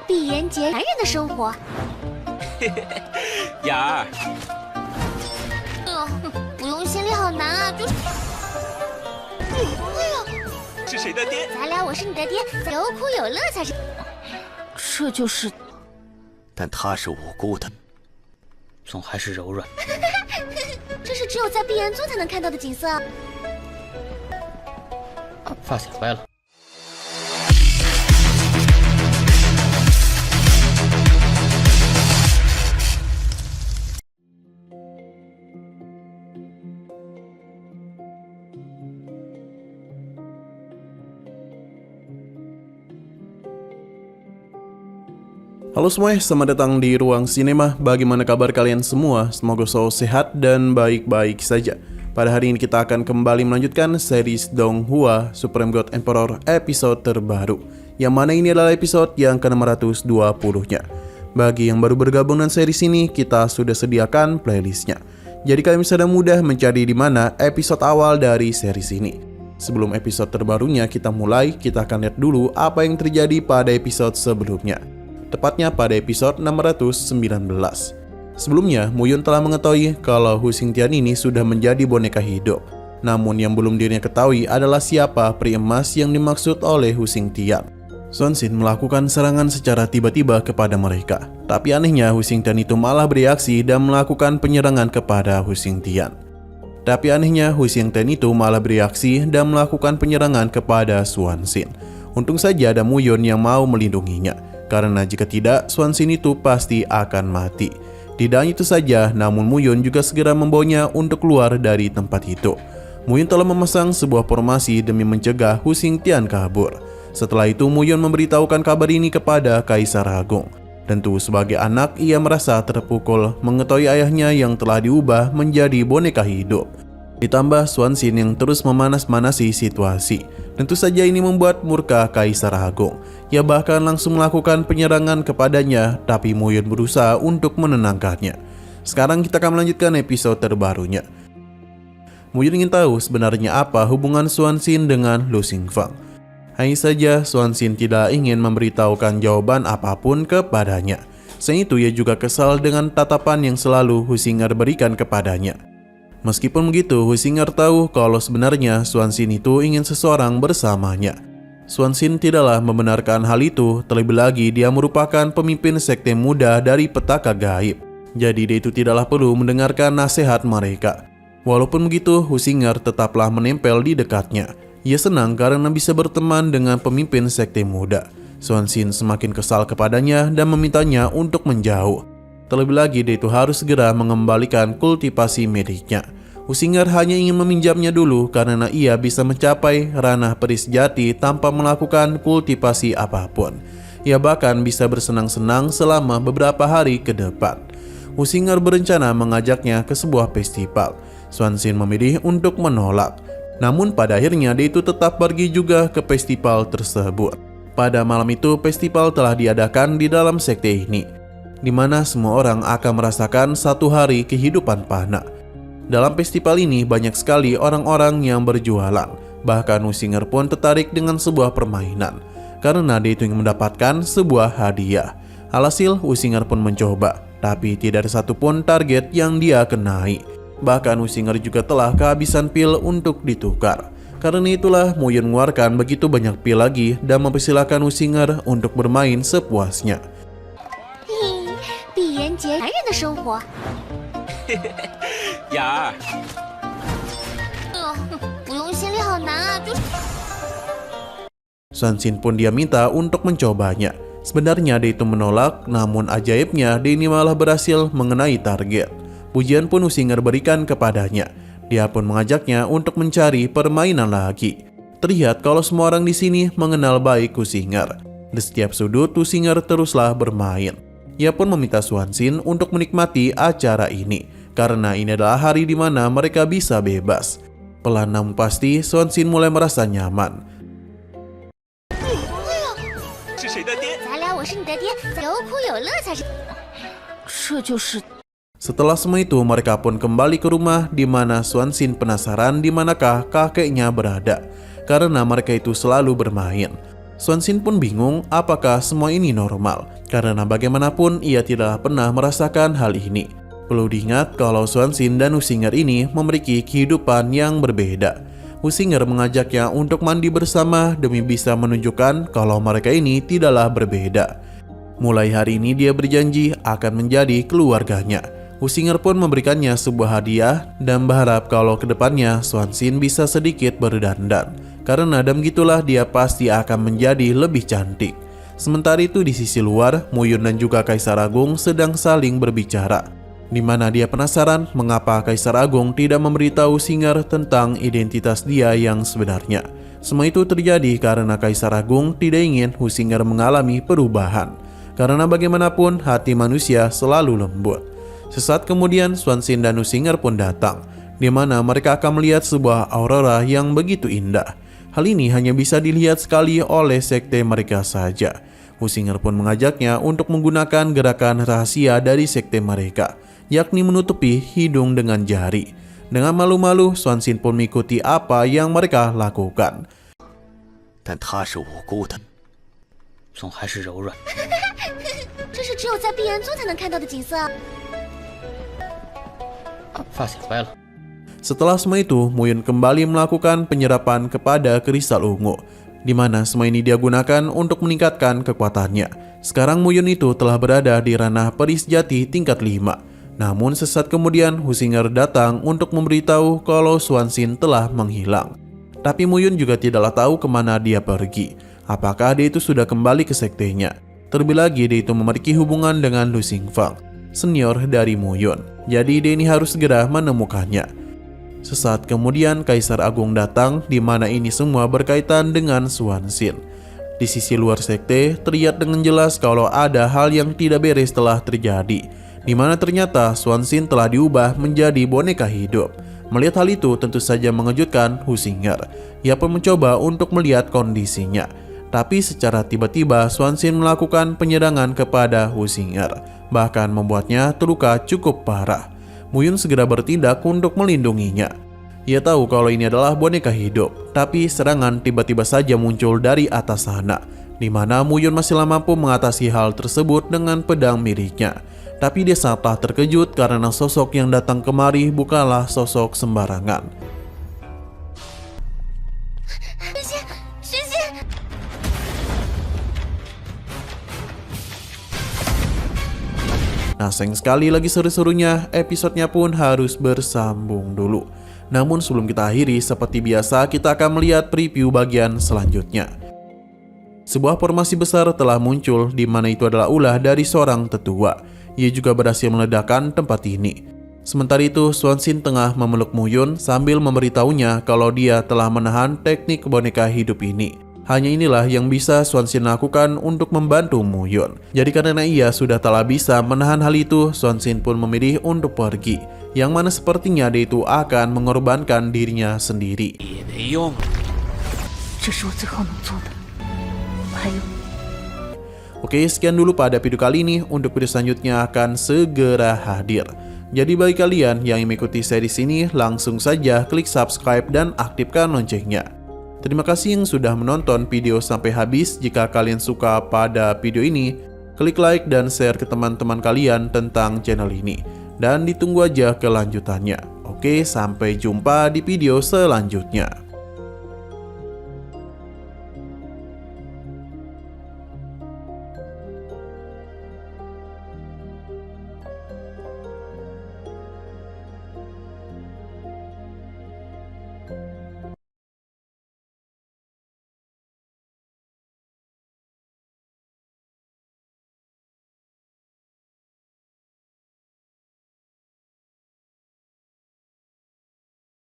闭眼解男人的生活。雅儿，不用心里好难啊，就是。是谁的爹？咱俩我是你的爹，有苦有乐才是。这就是，但他是无辜的，总还是柔软。这是只有在闭眼宗才能看到的景色啊。发卡歪了。Halo semuanya, selamat datang di Ruang Sinema. Bagaimana kabar kalian semua? Semoga selalu sehat dan baik-baik saja. Pada hari ini kita akan kembali melanjutkan series Donghua Supreme God Emperor episode terbaru, yang mana ini adalah episode yang ke-620-nya. Bagi yang baru bergabung dengan series ini, kita sudah sediakan playlistnya. Jadi kalian bisa dengan mudah mencari di mana episode awal dari series ini. Sebelum episode terbarunya kita mulai, kita akan lihat dulu apa yang terjadi pada episode sebelumnya. Tepatnya pada episode 619. Sebelumnya, Muyun telah mengetahui kalau Hu Xingtian ini sudah menjadi boneka hidup. Namun yang belum dirinya ketahui adalah siapa peri emas yang dimaksud oleh Hu Xingtian. Xuanxin melakukan serangan secara tiba-tiba kepada mereka. Tapi anehnya Hu Xingtian itu malah bereaksi dan melakukan penyerangan kepada Hu Xingtian. Xuanxin. Untung saja ada Muyun yang mau melindunginya. Karena jika tidak, Xuanxin itu pasti akan mati. Tidak hanya itu saja, namun Muyun juga segera membawanya untuk keluar dari tempat itu. Muyun telah memasang sebuah formasi demi mencegah Hu Xingtian kabur. Setelah itu, Muyun memberitahukan kabar ini kepada Kaisar Agung. Tentu sebagai anak, ia merasa terpukul mengetahui ayahnya yang telah diubah menjadi boneka hidup. Ditambah Xuanxin yang terus memanas-manasi situasi. Tentu saja ini membuat murka Kaisar Agung. Ia bahkan langsung melakukan penyerangan kepadanya, tapi Muyun berusaha untuk menenangkannya. Sekarang kita akan melanjutkan episode terbarunya. Muyun ingin tahu sebenarnya apa hubungan Xuanxin dengan Lu Xingfang. Hanya saja Xuanxin tidak ingin memberitahukan jawaban apapun kepadanya. Selain itu ia juga kesal dengan tatapan yang selalu Hu Xing'er berikan kepadanya. Meskipun begitu, Hu Xing'er tahu kalau sebenarnya Xuanxin itu ingin seseorang bersamanya. Xuanxin tidaklah membenarkan hal itu, terlebih lagi dia merupakan pemimpin sekte muda dari petaka gaib. Jadi dia itu tidaklah perlu mendengarkan nasihat mereka. Walaupun begitu, Hu Xing'er tetaplah menempel di dekatnya. Ia senang karena bisa berteman dengan pemimpin sekte muda. Xuanxin semakin kesal kepadanya dan memintanya untuk menjauh. Terlebih lagi dia itu harus segera mengembalikan kultivasi miliknya. Hu Xing'er hanya ingin meminjamnya dulu karena ia bisa mencapai ranah peri sejati tanpa melakukan kultivasi apapun. Ia bahkan bisa bersenang-senang selama beberapa hari ke depan. Hu Xing'er berencana mengajaknya ke sebuah festival. Xuanxin memilih untuk menolak. Namun pada akhirnya dia itu tetap pergi juga ke festival tersebut. Pada malam itu festival telah diadakan di dalam sekte ini, di mana semua orang akan merasakan satu hari kehidupan fana. Dalam festival ini banyak sekali orang-orang yang berjualan. Bahkan Hu Xing'er pun tertarik dengan sebuah permainan, karena dia itu ingin mendapatkan sebuah hadiah. Alhasil Hu Xing'er pun mencoba, tapi tidak ada satupun target yang dia kenai. Bahkan Hu Xing'er juga telah kehabisan pil untuk ditukar. Karena itulah Muyun mengeluarkan begitu banyak pil lagi dan mempersilahkan Hu Xing'er untuk bermain sepuasnya. 闭眼解男人的生活。雅儿，不用心里好难啊，就是。Xuanxin pun dia minta untuk mencobanya. Sebenarnya dia itu menolak, namun ajaibnya dia ini malah berhasil mengenai target. Pujian pun Hu Xing'er berikan kepadanya. Dia pun mengajaknya untuk mencari permainan lagi. Terlihat kalau semua orang di sini mengenal baik Hu Xing'er. Di setiap sudut Hu Xing'er teruslah bermain. Ia pun meminta Xuanxin untuk menikmati acara ini, karena ini adalah hari di mana mereka bisa bebas. Pelan namun pasti Xuanxin mulai merasa nyaman. 是谁的爹？咱俩我是你的爹，有苦有乐才是。这就是。 Setelah semua itu mereka pun kembali ke rumah, di mana Xuanxin penasaran di manakah kakeknya berada, karena mereka itu selalu bermain. Swansea pun bingung apakah semua ini normal, karena bagaimanapun ia tidak pernah merasakan hal ini. Perlu diingat kalau Swansea dan Usinger ini memiliki kehidupan yang berbeda. Usinger mengajaknya untuk mandi bersama demi bisa menunjukkan kalau mereka ini tidaklah berbeda. Mulai hari ini dia berjanji akan menjadi keluarganya. Usinger pun memberikannya sebuah hadiah dan berharap kalau kedepannya Swansea bisa sedikit berdandan. Karena dan begitulah dia pasti akan menjadi lebih cantik. Sementara itu di sisi luar, Muyun dan juga Kaisar Agung sedang saling berbicara. Di mana dia penasaran mengapa Kaisar Agung tidak memberitahu Usinger tentang identitas dia yang sebenarnya. Semua itu terjadi karena Kaisar Agung tidak ingin Usinger mengalami perubahan. Karena bagaimanapun hati manusia selalu lembut. Sesaat kemudian Swansea dan Usinger pun datang, di mana mereka akan melihat sebuah aurora yang begitu indah. Hal ini hanya bisa dilihat sekali oleh sekte mereka saja. Usinger pun mengajaknya untuk menggunakan gerakan rahasia dari sekte mereka, yakni menutupi hidung dengan jari. Dengan malu-malu, Swansea pun mengikuti apa yang mereka lakukan. 但他是无辜的。 总还是柔软。这是只有在碧岩宗才能看到的景色。发现歪了。 Setelah semua itu, Muyun kembali melakukan penyerapan kepada kristal ungu, di mana semua ini dia gunakan untuk meningkatkan kekuatannya. Sekarang Muyun itu telah berada di ranah perisjati tingkat 5. Namun sesaat kemudian Usinger datang untuk memberitahu kalau Swansea telah menghilang. Tapi Muyun juga tidaklah tahu kemana dia pergi. Apakah dia itu sudah kembali ke sektenya? Terlebih lagi dia itu memiliki hubungan dengan Lu Xingfang, senior dari Muyun. Jadi dia ini harus segera menemukannya. Sesaat kemudian Kaisar Agung datang, di mana ini semua berkaitan dengan Swansea. Di sisi luar sekte terlihat dengan jelas kalau ada hal yang tidak beres telah terjadi, di mana ternyata Swansea telah diubah menjadi boneka hidup. Melihat hal itu tentu saja mengejutkan Usinger. Ia pun mencoba untuk melihat kondisinya. Tapi secara tiba-tiba Swansea melakukan penyerangan kepada Usinger, bahkan membuatnya terluka cukup parah. Muyun segera bertindak untuk melindunginya. Ia tahu kalau ini adalah boneka hidup, tapi serangan tiba-tiba saja muncul dari atas sana, di mana Muyun masih mampu mengatasi hal tersebut dengan pedang miliknya. Tapi dia sangatlah terkejut karena sosok yang datang kemari bukanlah sosok sembarangan. Nah, sayang sekali lagi seru-serunya, episodenya pun harus bersambung dulu. Namun sebelum kita akhiri, seperti biasa kita akan melihat preview bagian selanjutnya. Sebuah formasi besar telah muncul, di mana itu adalah ulah dari seorang tetua. Ia juga berhasil meledakkan tempat ini. Sementara itu, Swansea tengah memeluk Muyun sambil memberitahunya kalau dia telah menahan teknik boneka hidup ini. Hanya inilah yang bisa Swansea lakukan untuk membantu Muyun. Jadi karena ia sudah telah bisa menahan hal itu, Swansea pun memilih untuk pergi. Yang mana sepertinya dia itu akan mengorbankan dirinya sendiri. Oke, sekian dulu pada video kali ini. Untuk video selanjutnya akan segera hadir. Jadi bagi kalian yang mengikuti series ini, langsung saja klik subscribe dan aktifkan loncengnya. Terima kasih yang sudah menonton video sampai habis. Jika kalian suka pada video ini, klik like dan share ke teman-teman kalian tentang channel ini. Dan ditunggu aja kelanjutannya. Oke, sampai jumpa di video selanjutnya.